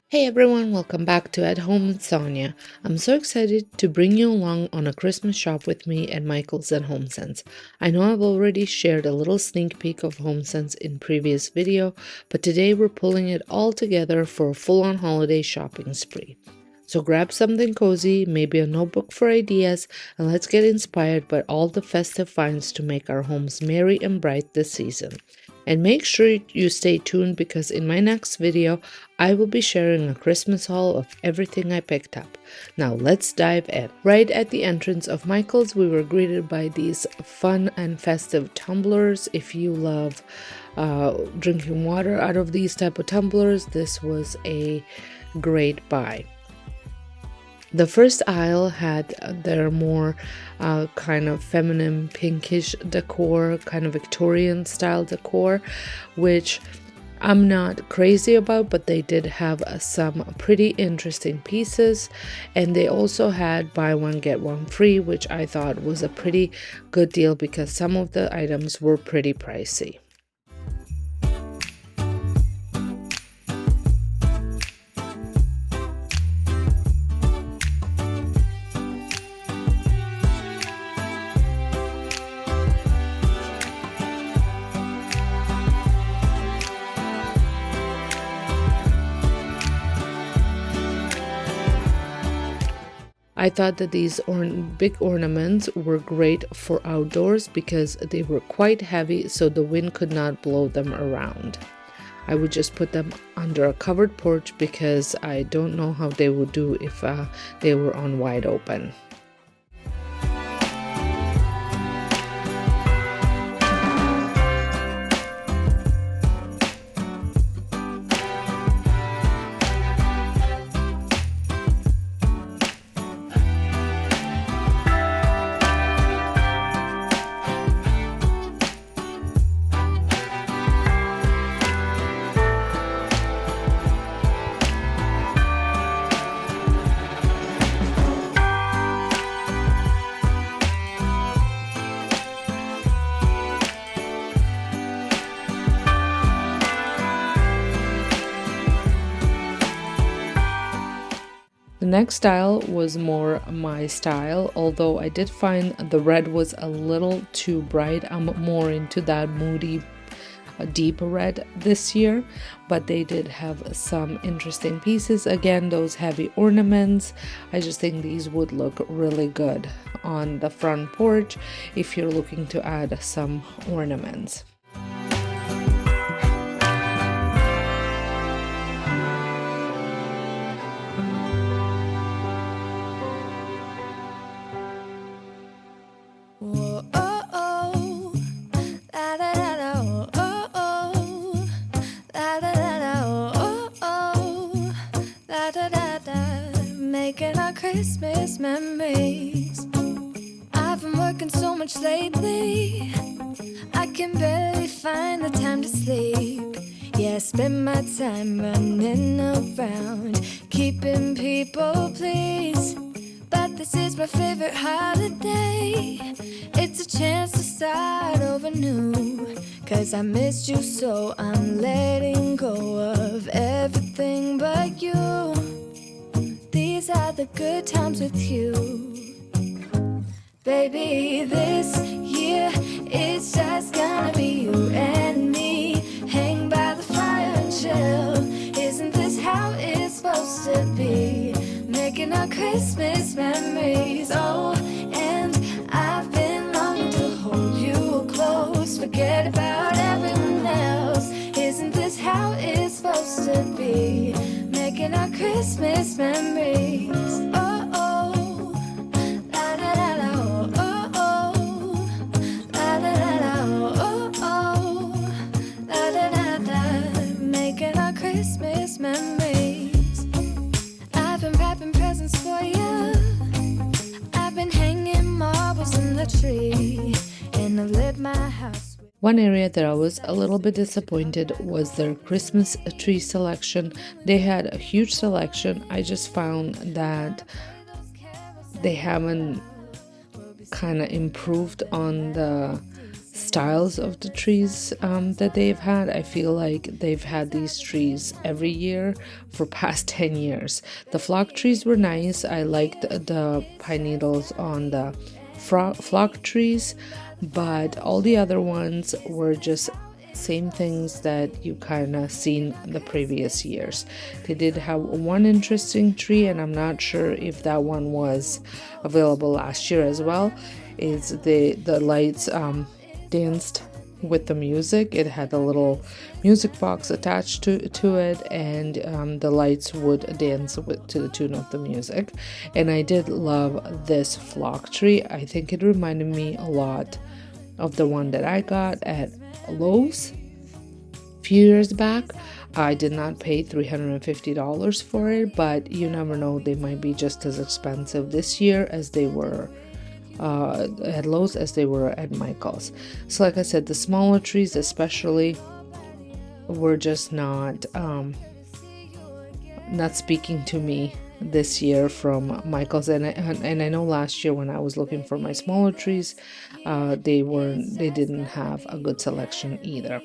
Hey everyone, welcome back to At Home with Sonja. I'm so excited to bring you along on a Christmas shop with me at Michael's and HomeSense. I know I've already shared a little sneak peek of HomeSense in previous video, but today we're pulling it all together for a full-on holiday shopping spree. So grab something cozy, maybe a notebook for ideas, and let's get inspired by all the festive finds to make our homes merry and bright this season. And make sure you stay tuned because in my next video, I will be sharing a Christmas haul of everything I picked up. Now let's dive in. Right at the entrance of Michael's, we were greeted by these fun and festive tumblers. If you love drinking water out of these type of tumblers, this was a great buy. The first aisle had their more kind of feminine pinkish decor, kind of Victorian style decor, which I'm not crazy about, but they did have some pretty interesting pieces. And they also had buy one get one free, which I thought was a pretty good deal because some of the items were pretty pricey. I thought that these big ornaments were great for outdoors because they were quite heavy, so the wind could not blow them around. I would just put them under a covered porch because I don't know how they would do if they were on wide open. The next style was more my style, although I did find the red was a little too bright. I'm more into that moody, deep red this year, but they did have some interesting pieces. Again, those heavy ornaments. I just think these would look really good on the front porch if you're looking to add some ornaments. Making our Christmas memories. I've been working so much lately, I can barely find the time to sleep. Yeah, I spend my time running around, keeping people pleased. But this is my favorite holiday. It's a chance to start over new. Cause I missed you, so I'm letting go of everything but you. These are the good times with you. Baby, this year it's just gonna be you and me. Hang by the fire and chill. Isn't this how it's supposed to be? Making our Christmas memories. Oh, and I've been longing to hold you close. Forget about everyone else. Isn't this how it's supposed to be? Making our Christmas memories. Oh, oh, la la la la, oh, oh, la la la la, oh, oh, la la la la. Making our Christmas memories. I've been wrapping presents for you. I've been hanging marbles in the tree, and I've lit my house. One area that I was a little bit disappointed was their Christmas tree selection. They had a huge selection. I just found that they haven't kind of improved on the styles of the trees that they've had. I feel like they've had these trees every year for past 10 years. The flock trees were nice. I liked the pine needles on the flock trees, but all the other ones were just same things that you kind of seen the previous years. They did have one interesting tree, and I'm not sure if that one was available last year as well. Is the lights danced with the music. It had a little music box attached to it, and the lights would dance to the tune of the music. And I did love this flock tree. I think it reminded me a lot of the one that I got at Lowe's a few years back. I did not pay $350 for it, but you never know, they might be just as expensive this year as they were at Lowe's as they were at Michael's. So like I said, the smaller trees especially were just not speaking to me this year from Michael's, and I know last year when I was looking for my smaller trees, they didn't have a good selection either.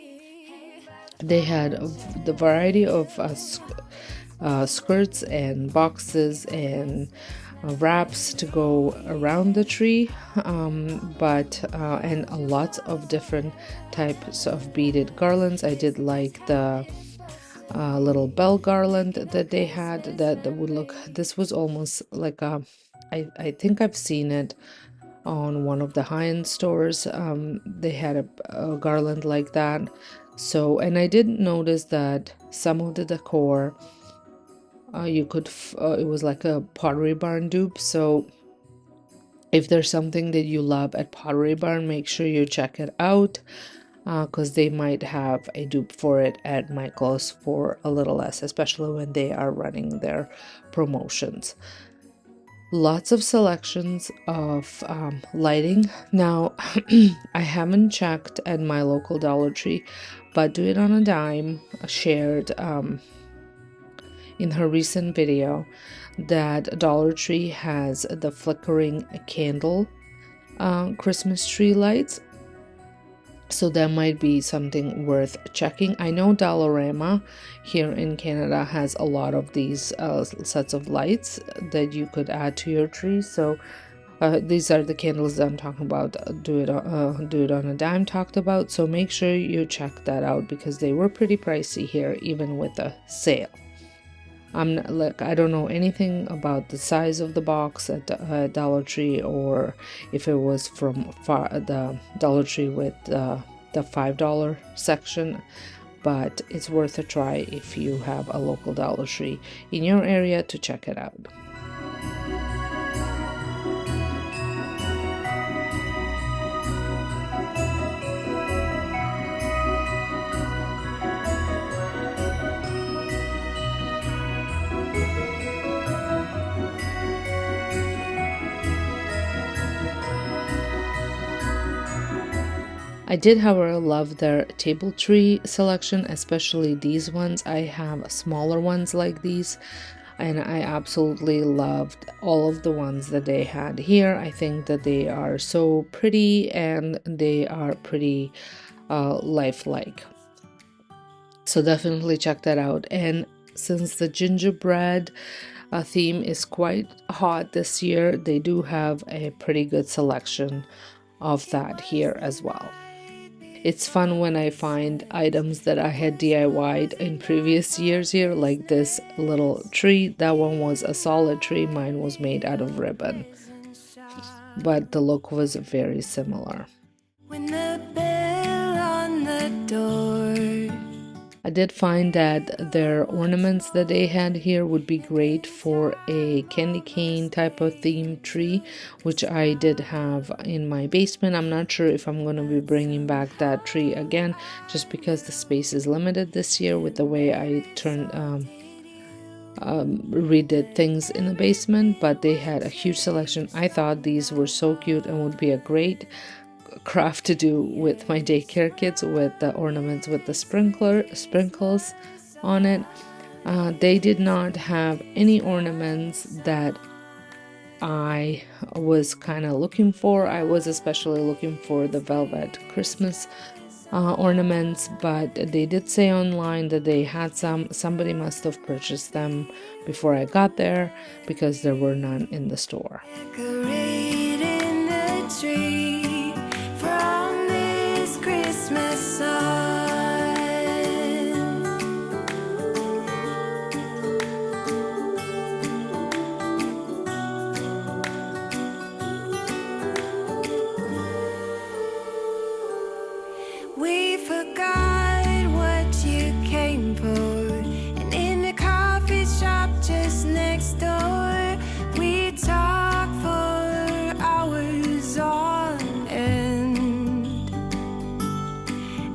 They had the variety of skirts and boxes and wraps to go around the tree, but and a lot of different types of beaded garlands. I did like the little bell garland that they had that would look, this was almost like I think I've seen it on one of the high-end stores. They had a garland like that. So, and I did notice that some of the decor you could it was like a Pottery Barn dupe. So if there's something that you love at Pottery Barn, make sure you check it out, because they might have a dupe for it at Michael's for a little less, especially when they are running their promotions. Lots of selections of lighting. Now, I haven't checked at my local Dollar Tree, but Do It on a Dime shared in her recent video that Dollar Tree has the flickering candle Christmas tree lights. So that might be something worth checking. I know Dollarama here in Canada has a lot of these sets of lights that you could add to your tree. So these are the candles that I'm talking about. Do It on a Dime talked about. So make sure you check that out because they were pretty pricey here, even with a sale. I don't know anything about the size of the box at Dollar Tree, or if it was from the Dollar Tree with the $5 section, but it's worth a try if you have a local Dollar Tree in your area to check it out. I did, however, love their table tree selection, especially these ones. I have smaller ones like these, and I absolutely loved all of the ones that they had here. I think that they are so pretty and they are pretty lifelike. So definitely check that out. And since the gingerbread theme is quite hot this year, they do have a pretty good selection of that here as well. It's fun when I find items that I had DIY'd in previous years here, like this little tree. That one was a solid tree. Mine was made out of ribbon, but the look was very similar. When the bell on the door. I did find that their ornaments that they had here would be great for a candy cane type of themed tree, which I did have in my basement. I'm not sure if I'm going to be bringing back that tree again, just because the space is limited this year with the way I redid things in the basement. But they had a huge selection. I thought these were so cute and would be a great craft to do with my daycare kids, with the ornaments with the sprinkles on it. They did not have any ornaments that I was kind of looking for. I was especially looking for the velvet Christmas ornaments, but they did say online that they had some. Somebody must have purchased them before I got there because there were none in the store. Decorating the tree from this Christmas sun. We forgot what you came for, and in the coffee shop just next door, we talked for hours on end,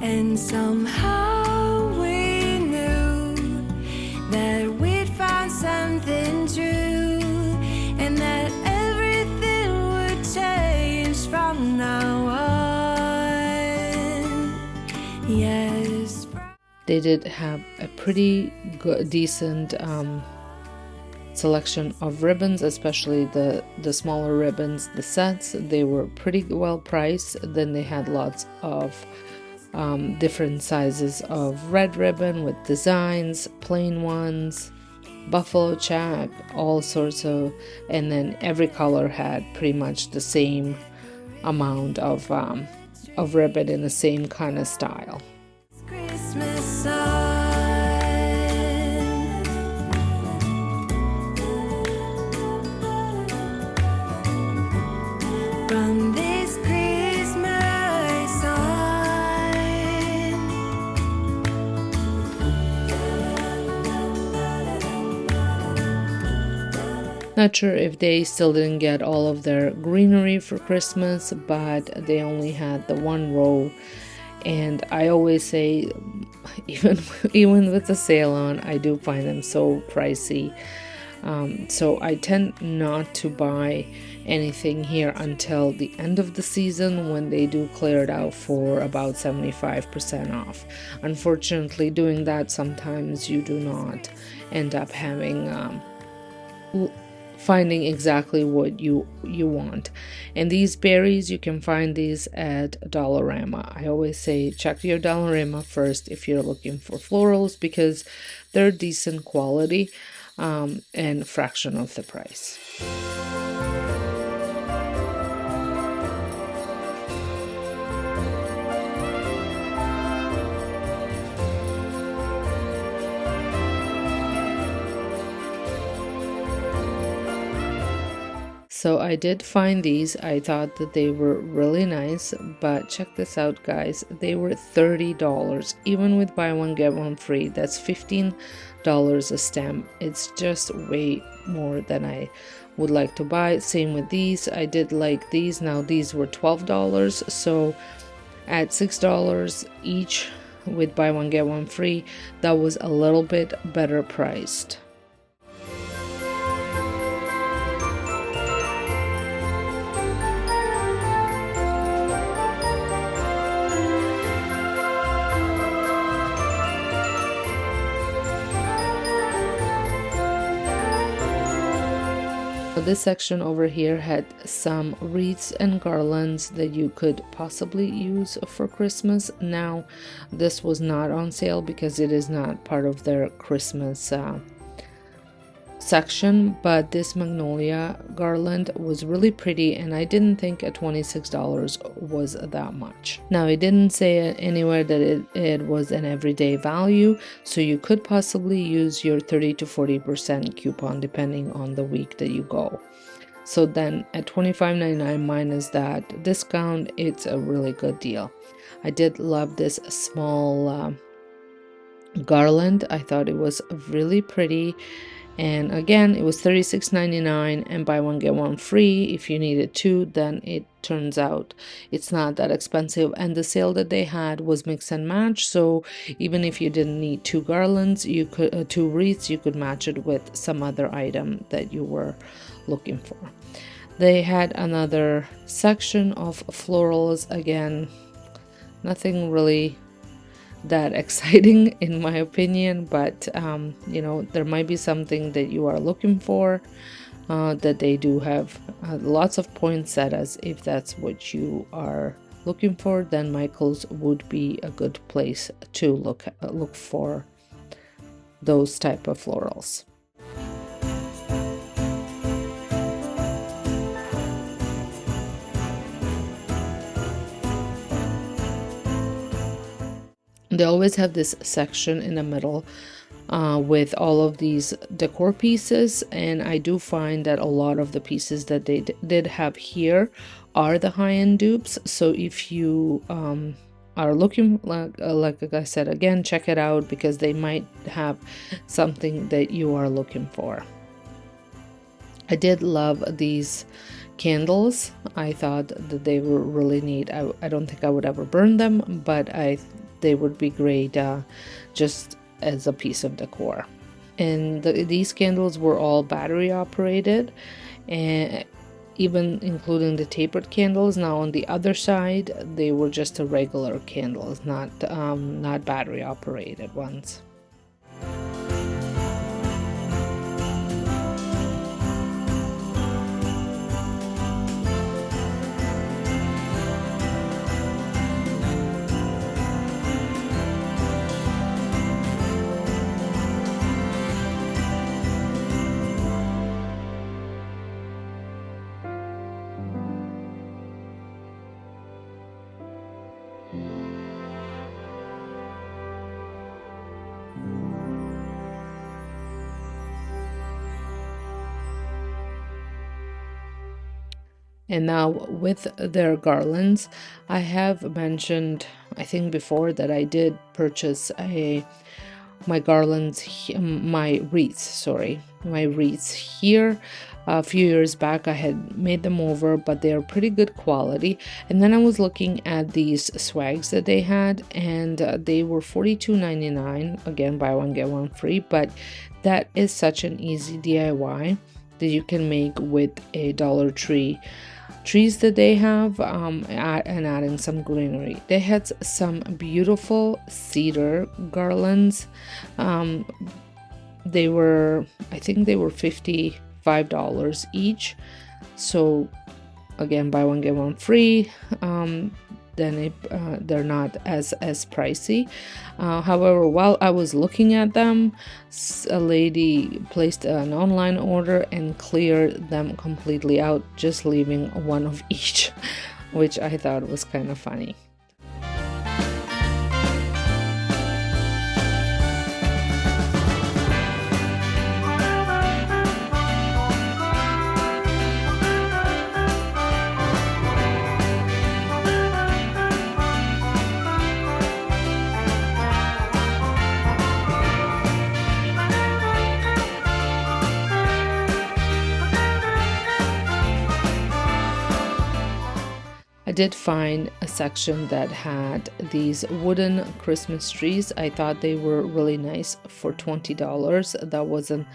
and somehow we knew that we'd found something true, and that everything would change from now on. Yes. They did have a pretty good, decent selection of ribbons, especially the smaller ribbons, the sets. They were pretty well priced. Then they had lots of different sizes of red ribbon with designs, plain ones, buffalo check, all sorts of, and then every color had pretty much the same amount of ribbon in the same kind of style. Christmas sun. From this Christmas sun. Not sure if they still didn't get all of their greenery for Christmas, but they only had the one row. And I always say, even with the sale on, I do find them so pricey. So I tend not to buy anything here until the end of the season, when they do clear it out for about 75% off. Unfortunately, doing that, sometimes you do not end up having finding exactly what you want. And these berries, you can find these at Dollarama. I always say check your Dollarama first if you're looking for florals, because they're decent quality and fraction of the price. So I did find these. I thought that they were really nice, but check this out, guys. They were $30, even with buy one get one free. That's $15 a stem. It's just way more than I would like to buy. Same with these. I did like these. Now these were $12, so at $6 each with buy one get one free, that was a little bit better priced. This section over here had some wreaths and garlands that you could possibly use for Christmas. Now, this was not on sale because it is not part of their Christmas section, but this magnolia garland was really pretty, and I didn't think at $26 was that much. Now, it didn't say anywhere that it was an everyday value, so you could possibly use your 30 to 40% coupon depending on the week that you go. So then at $25.99 minus that discount, it's a really good deal. I did love this small garland. I thought it was really pretty. And again, it was $36.99 and buy one get one free. If you needed two, then it turns out it's not that expensive. And the sale that they had was mix and match, so even if you didn't need two garlands, you could two wreaths, you could match it with some other item that you were looking for. They had another section of florals. Again, nothing really that exciting in my opinion, but you know, there might be something that you are looking for. that they do have lots of poinsettias. If that's what you are looking for, then Michael's would be a good place to look for those type of florals. They always have this section in the middle with all of these decor pieces, and I do find that a lot of the pieces that they did have here are the high-end dupes. So if you are looking, like I said, again, check it out, because they might have something that you are looking for. I did love these candles. I thought that they were really neat. I don't think I would ever burn them, but they would be great just as a piece of decor. And these candles were all battery operated, and even including the tapered candles. Now on the other side, they were just a regular candles, not battery operated ones. And now with their garlands, I have mentioned, I think before, that I did purchase my wreaths here. A few years back I had made them over, but they are pretty good quality. And then I was looking at these swags that they had, and they were $42.99. Again, buy one get one free, but that is such an easy DIY that you can make with a Dollar Tree trees that they have, and adding some greenery. They had some beautiful cedar garlands. They were, I think they were $55 each. So again, buy one get one free. Then they're not as pricey. However, while I was looking at them, a lady placed an online order and cleared them completely out, just leaving one of each, which I thought was kind of funny. I did find a section that had these wooden Christmas trees. I thought they were really nice for $20. That wasn't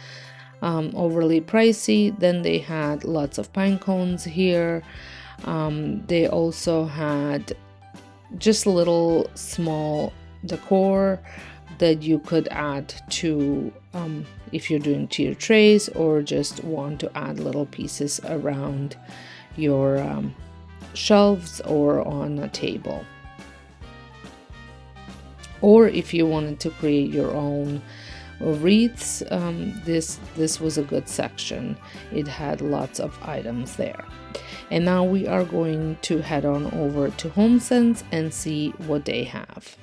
overly pricey. Then they had lots of pine cones here. They also had just little small decor that you could add to if you're doing to your trays, or just want to add little pieces around your shelves or on a table. Or if you wanted to create your own wreaths, this was a good section. It had lots of items there. And now we are going to head on over to HomeSense and see what they have.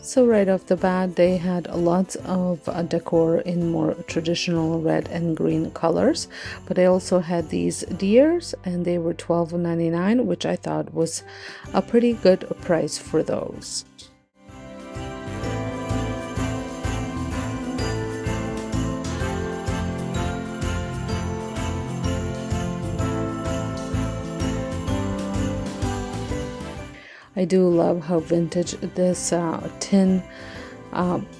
So right off the bat, they had lots of decor in more traditional red and green colors, but they also had these deers, and they were $12.99, which I thought was a pretty good price for those. I do love how vintage this tin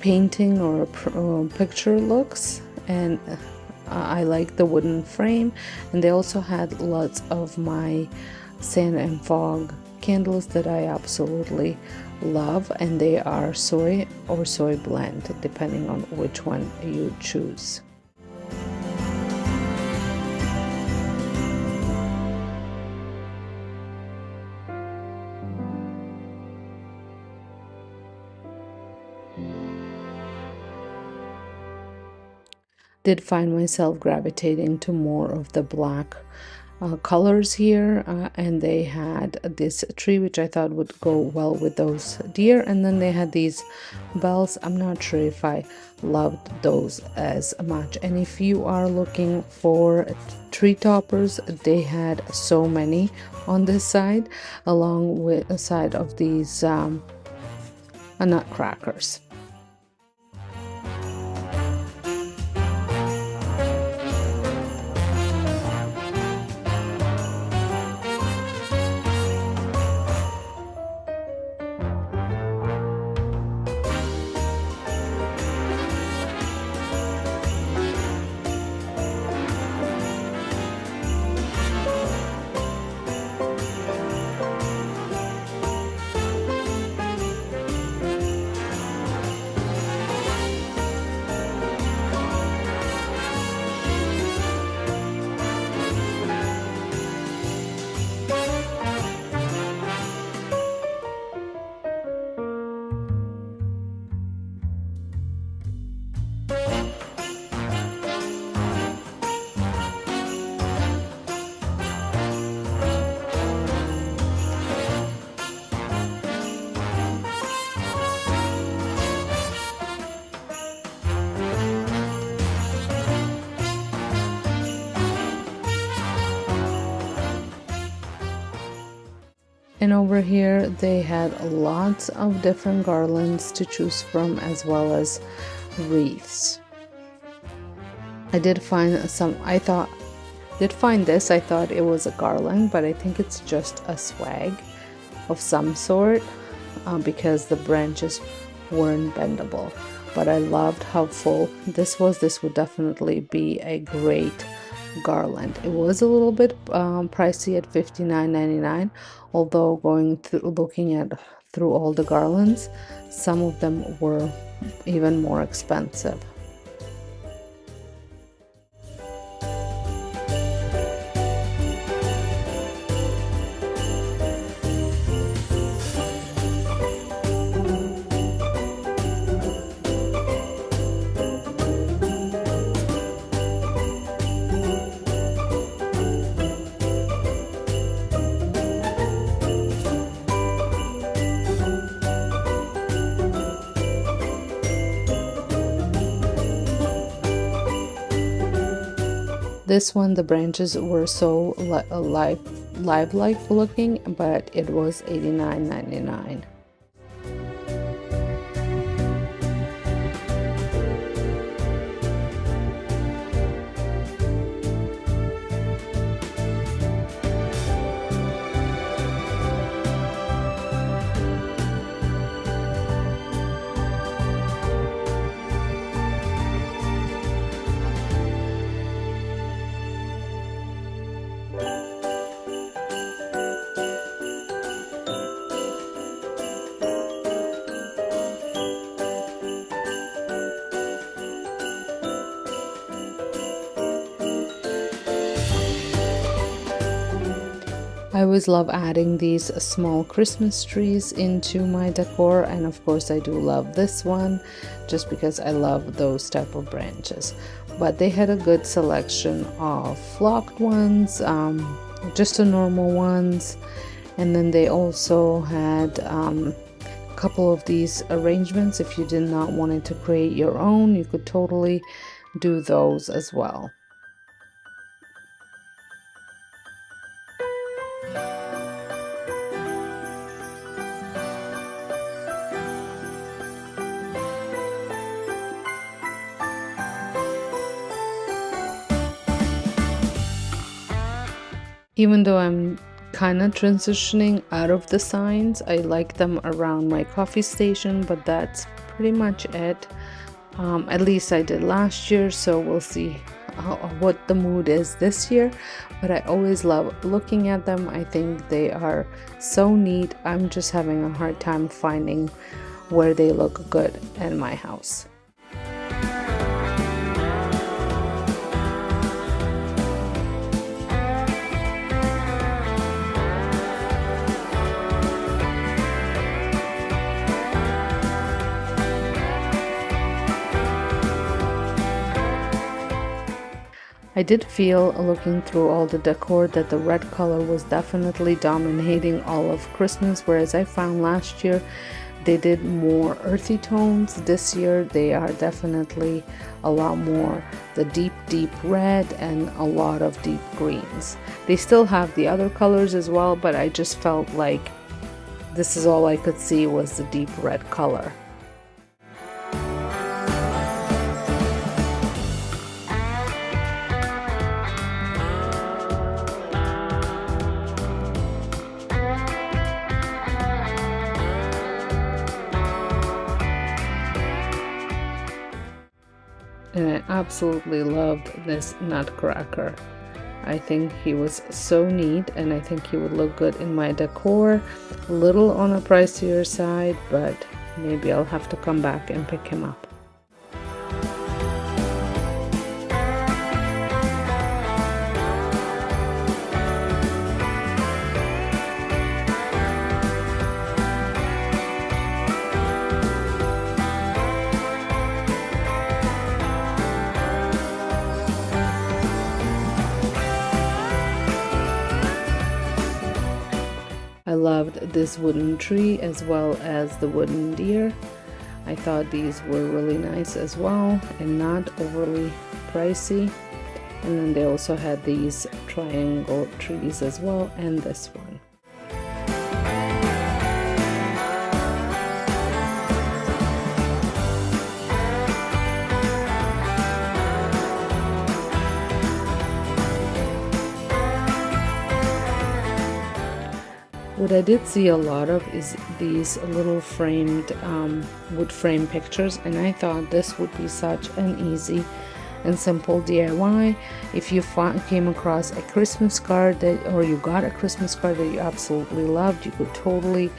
painting or picture looks, and I like the wooden frame. And they also had lots of my sand and fog candles that I absolutely love, and they are soy or soy blend depending on which one you choose. Did find myself gravitating to more of the black colors here, and they had this tree which I thought would go well with those deer, and then they had these bells. I'm not sure if I loved those as much. And if you are looking for tree toppers, they had so many on this side, along with a side of these nutcrackers. And over here they had lots of different garlands to choose from, as well as wreaths. I did find this. I thought it was a garland, but I think it's just a swag of some sort, because the branches weren't bendable. But I loved how full this was. This would definitely be a great garland. It was a little bit pricey at $59.99, although looking through all the garlands, some of them were even more expensive. This one, the branches were so lifelike looking, but it was $89.99. I always love adding these small Christmas trees into my decor, and of course I do love this one just because I love those type of branches. But they had a good selection of flocked ones, just the normal ones, and then they also had a couple of these arrangements. If you did not want to create your own, you could totally do those as well. Even though I'm kind of transitioning out of the signs. I like them around my coffee station, but that's pretty much it. At least I did last year, so we'll see what the mood is this year. But I always love looking at them. I think they are so neat. I'm just having a hard time finding where they look good in my house. I did feel, looking through all the decor, that the red color was definitely dominating all of Christmas, whereas I found last year they did more earthy tones. This year they are definitely a lot more the deep red and a lot of deep greens. They still have the other colors as well, but I just felt like this is all I could see was the deep red color. And I absolutely loved this nutcracker. I think he was so neat, and I think he would look good in my decor. A little on a pricier side, but maybe I'll have to come back and pick him up. I loved this wooden tree as well as the wooden deer. I thought these were really nice as well and not overly pricey. And then they also had these triangle trees as well, and this one. What I did see a lot of is these little framed wood frame pictures, and I thought this would be such an easy and simple DIY. If you came across a Christmas card or you got a Christmas card that you absolutely loved, you could totally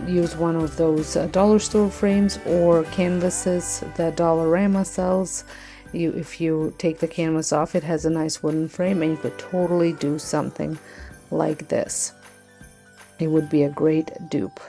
use one of those dollar store frames or canvases that Dollarama sells. If you take the canvas off, it has a nice wooden frame, and you could totally do something like this. It would be a great dupe.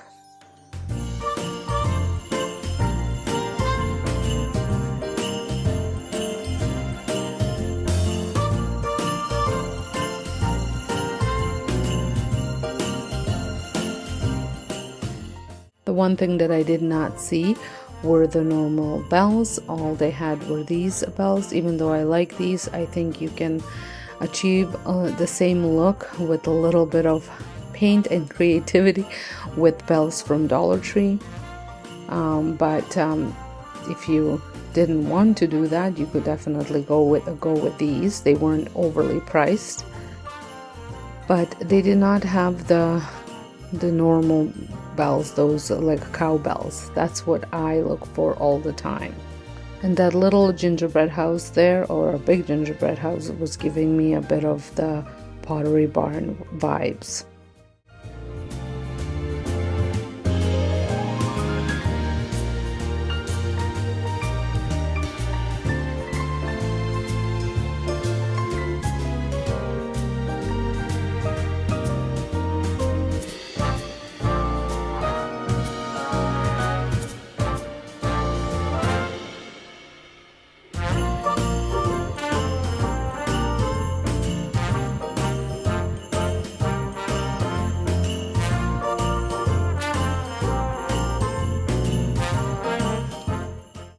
The one thing that I did not see were the normal bells. All they had were these bells. Even though I like these, I think you can achieve the same look with a little bit of paint and creativity with bells from Dollar Tree. But if you didn't want to do that, you could definitely go with these. They weren't overly priced, but they did not have the normal bells, those like cowbells. That's what I look for all the time. And that little gingerbread house there, or a big gingerbread house, was giving me a bit of the Pottery Barn vibes.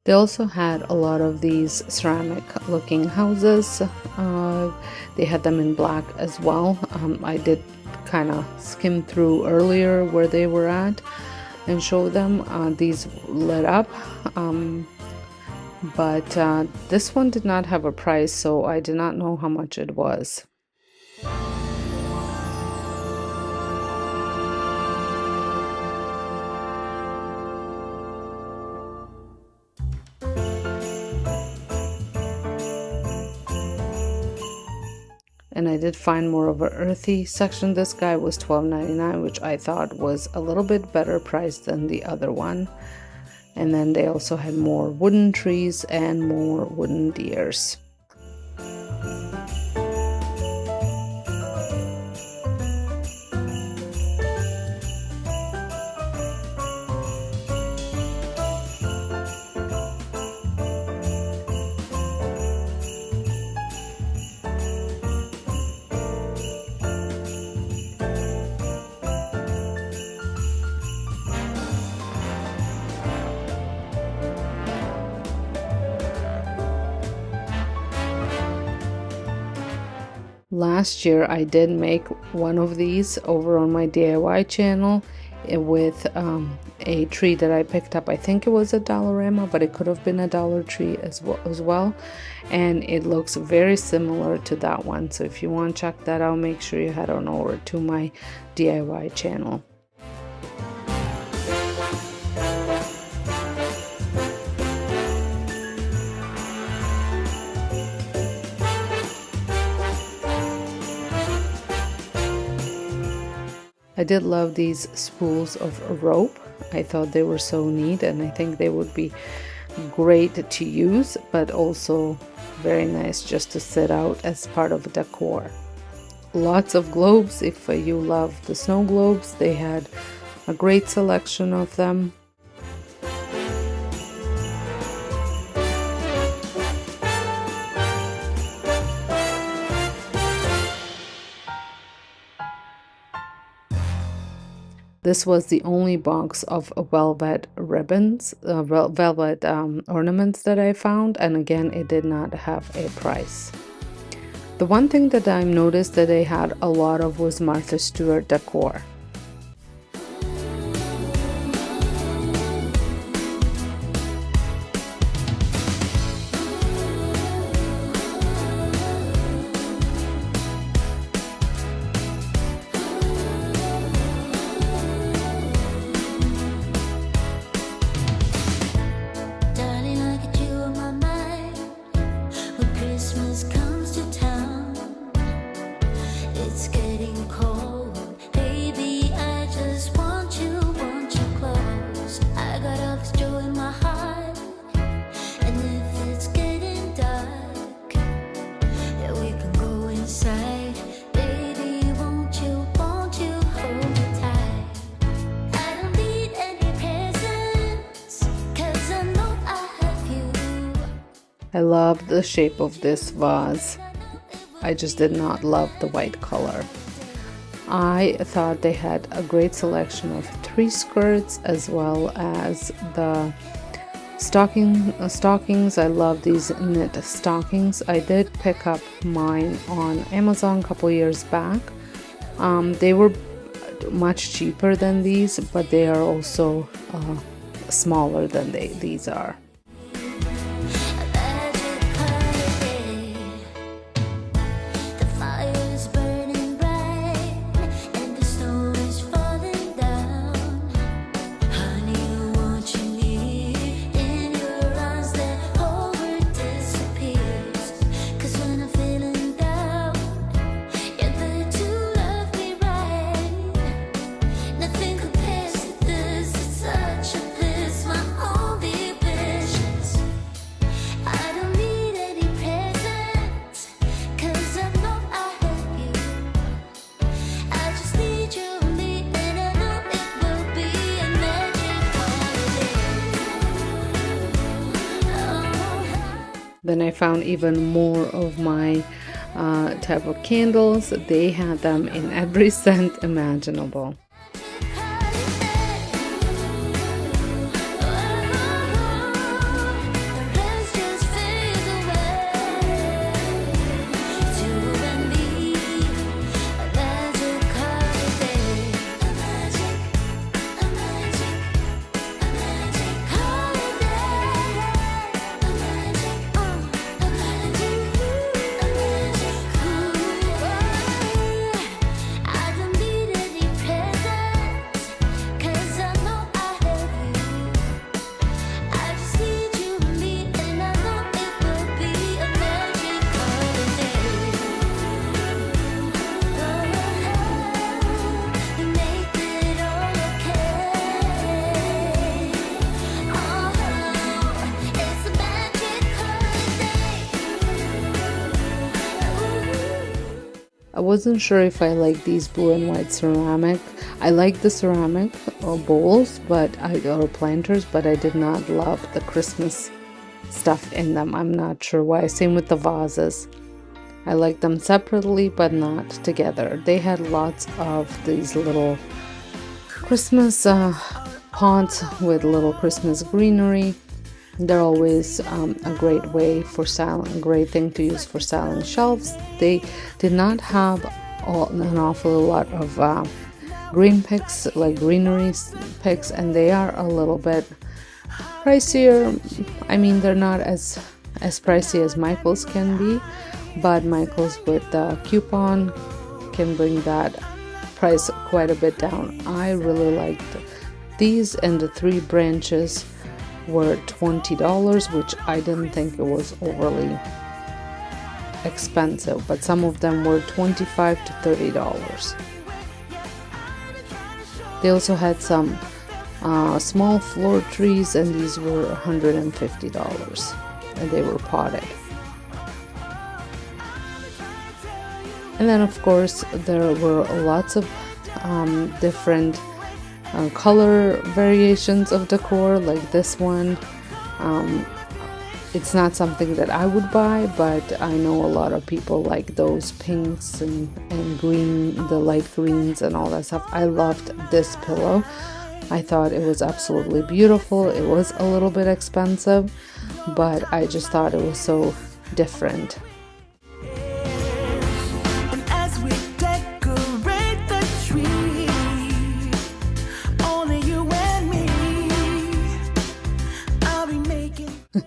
They also had a lot of these ceramic looking houses. They had them in black as well. I did kind of skim through earlier where they were at and show them. These lit up, but this one did not have a price, so I did not know how much it was. and I did find more of an earthy section. This guy was $12.99, which I thought was a little bit better priced than the other one. And then they also had more wooden trees and more wooden deers. Last year I did make one of these over on my DIY channel with a tree that I picked up. I think it was a Dollarama, but it could have been a Dollar Tree as well. And it looks very similar to that one. So if you want to check that out, make sure you head on over to my DIY channel. I did love these spools of rope. I thought they were so neat, and I think they would be great to use, but also very nice just to sit out as part of decor. Lots of globes. If you love the snow globes, they had a great selection of them. This was the only box of velvet ribbons, velvet ornaments that I found, and again, it did not have a price. The one thing that I noticed that they had a lot of was Martha Stewart decor. I love the shape of this vase. I just did not love the white color. I thought they had a great selection of tree skirts as well as the stockings. I love these knit stockings. I did pick up mine on Amazon a couple years back. They were much cheaper than these, but they are also smaller than these are. Then I found even more of my type of candles. They had them in every scent imaginable. wasn't sure if I like these blue and white ceramic. I like the ceramic bowls, or planters, but I did not love the Christmas stuff in them. I'm not sure why. Same with the vases. I like them separately, but not together. They had lots of these little Christmas pots with little Christmas greenery. They're always a great way for styling, great thing to use for styling shelves. They did not have an awful lot of green picks, like greenery picks, and they are a little bit pricier. I mean, they're not as pricey as Michael's can be, but Michael's with the coupon can bring that price quite a bit down. I really liked these, and the 3 branches were $20, which I didn't think it was overly expensive, but some of them were $25 to $30. They also had some small floor trees, and these were $150, and they were potted. And then of course there were lots of different color variations of decor, like this one. It's not something that I would buy, but I know a lot of people like those pinks and green, the light greens and all that stuff. I loved this pillow. I thought it was absolutely beautiful. It was a little bit expensive, but I just thought it was so different.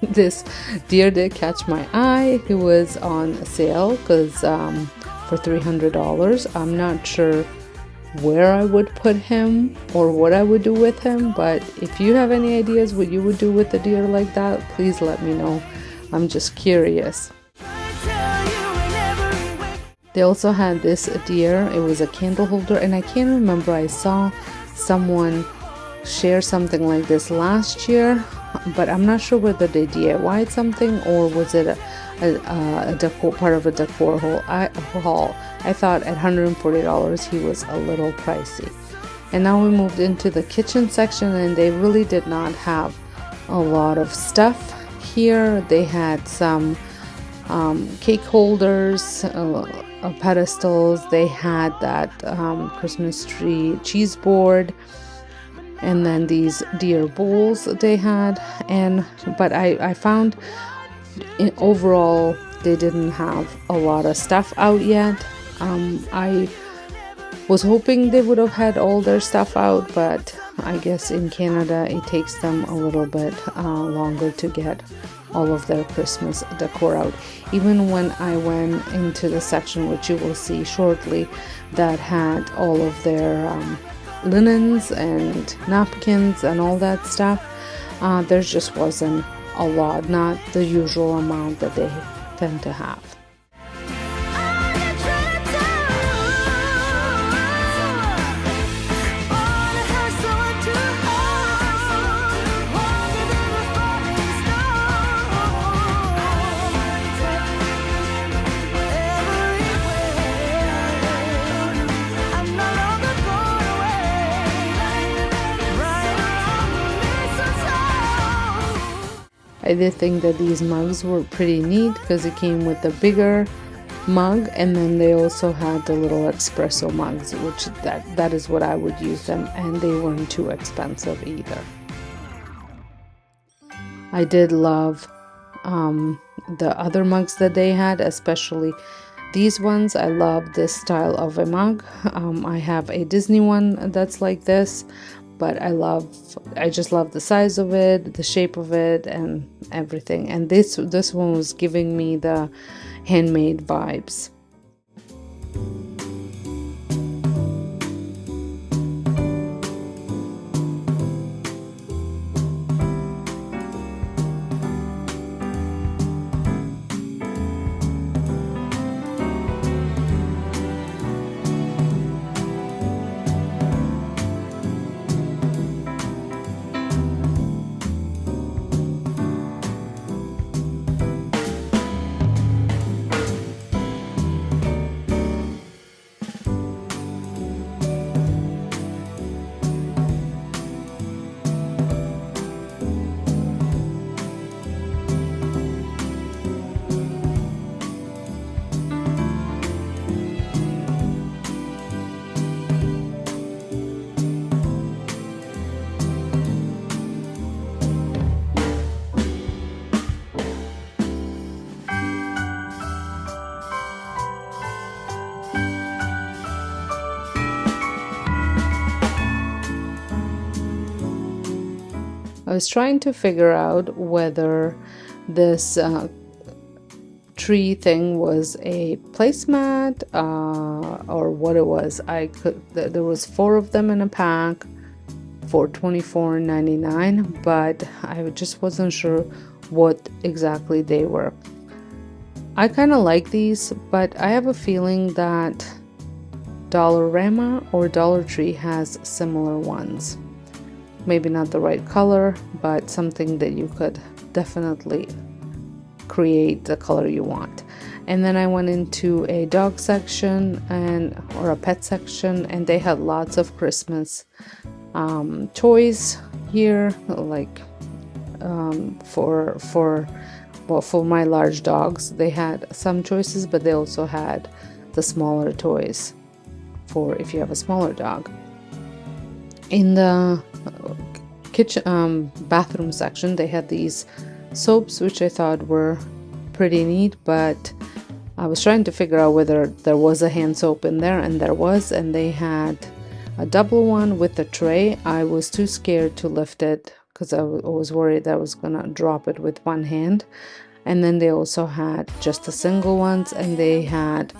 This deer did catch my eye. He was on sale because for $300. I'm not sure where I would put him or what I would do with him, but if you have any ideas what you would do with a deer like that, please let me know. I'm just curious. They also had this deer. It was a candle holder, and I can't remember, I saw someone share something like this last year, but I'm not sure whether they DIY'd something or was it a decor, part of a decor haul. I thought at $140 he was a little pricey. And now we moved into the kitchen section, and they really did not have a lot of stuff here. They had some cake holders, pedestals. They had that Christmas tree cheese board, and then these deer bowls they had. But I found overall they didn't have a lot of stuff out yet. I was hoping they would have had all their stuff out, but I guess in Canada it takes them a little bit longer to get all of their Christmas decor out. Even when I went into the section, which you will see shortly, that had all of their linens and napkins and all that stuff, there just wasn't a lot, not the usual amount that they tend to have. I did think that these mugs were pretty neat because it came with a bigger mug, and then they also had the little espresso mugs, which that is what I would use them, and they weren't too expensive either. I did love the other mugs that they had, especially these ones. I love this style of a mug. I have a Disney one that's like this, but I just love the size of it, the shape of it, and everything. And this one was giving me the handmade vibes. I was trying to figure out whether this tree thing was a placemat or what it was. There was 4 of them in a pack for $24.99, but I just wasn't sure what exactly they were. I kind of like these, but I have a feeling that Dollarama or Dollar Tree has similar ones. Maybe not the right color, but something that you could definitely create the color you want. And then I went into a dog section or a pet section, and they had lots of Christmas toys here, like for my large dogs. They had some choices, but they also had the smaller toys for if you have a smaller dog. In the kitchen bathroom section, they had these soaps, which I thought were pretty neat, but I was trying to figure out whether there was a hand soap in there, and there was, and they had a double one with a tray. I was too scared to lift it because I was worried that I was gonna drop it with one hand. And then they also had just the single ones, and they had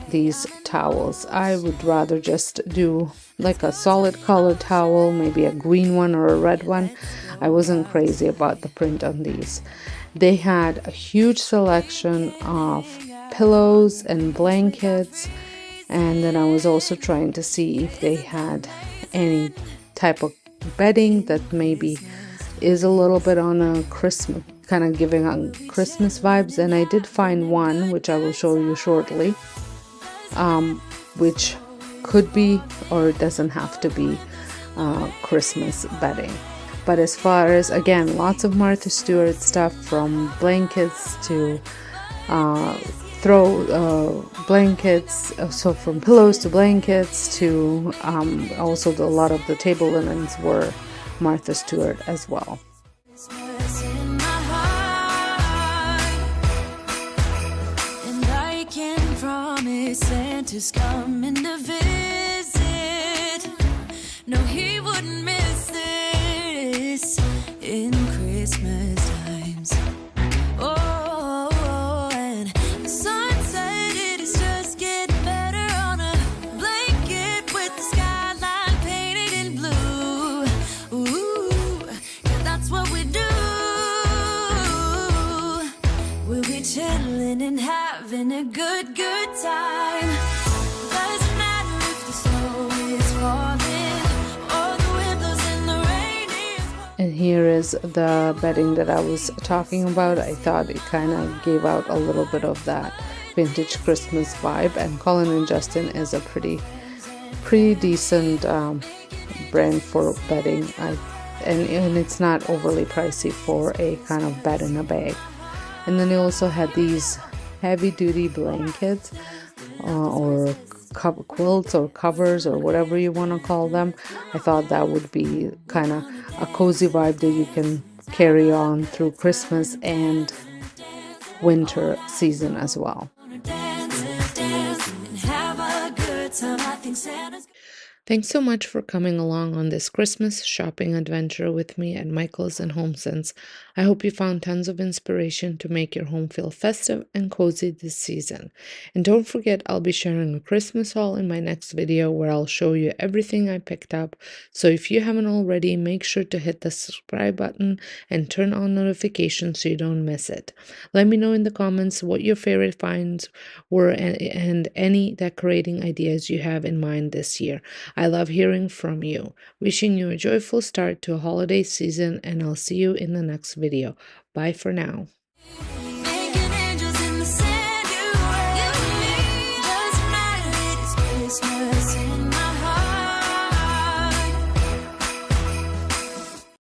these towels. I would rather just do like a solid colored towel, maybe a green one or a red one. I wasn't crazy about the print on these. They had a huge selection of pillows and blankets, and then I was also trying to see if they had any type of bedding that maybe is a little bit on a Christmas, kind of giving on Christmas vibes. And I did find one, which I will show you shortly, which could be, or it doesn't have to be, Christmas bedding. But as far as, again, lots of Martha Stewart stuff, from blankets to blankets, so from pillows to blankets to also a lot of the table linens were Martha Stewart as well. Christmas in my heart, and I can promise Santa's coming to visit. No, he wouldn't miss this in Christmas times. Oh, and the sun said it is just getting better on a blanket with the skyline painted in blue. Ooh, yeah, that's what we do. We'll be chilling and having a good time. Doesn't matter if the snow is falling or the wind blows and the rain is pouring. And here is the bedding that I was talking about. I thought it kind of gave out a little bit of that vintage Christmas vibe, and Colin and Justin is a pretty decent brand for bedding. And it's not overly pricey for a kind of bed in a bag. And then they also had these heavy duty blankets or quilts or covers or whatever you want to call them. I thought that would be kind of a cozy vibe that you can carry on through Christmas and winter season as well. Dance and have a good time. I think Santa's Thanks so much for coming along on this Christmas shopping adventure with me at Michael's and HomeSense. I hope you found tons of inspiration to make your home feel festive and cozy this season. And don't forget, I'll be sharing a Christmas haul in my next video where I'll show you everything I picked up. So if you haven't already, make sure to hit the subscribe button and turn on notifications so you don't miss it. Let me know in the comments what your favorite finds were and any decorating ideas you have in mind this year. I love hearing from you. Wishing you a joyful start to a holiday season, and I'll see you in the next video. Bye for now.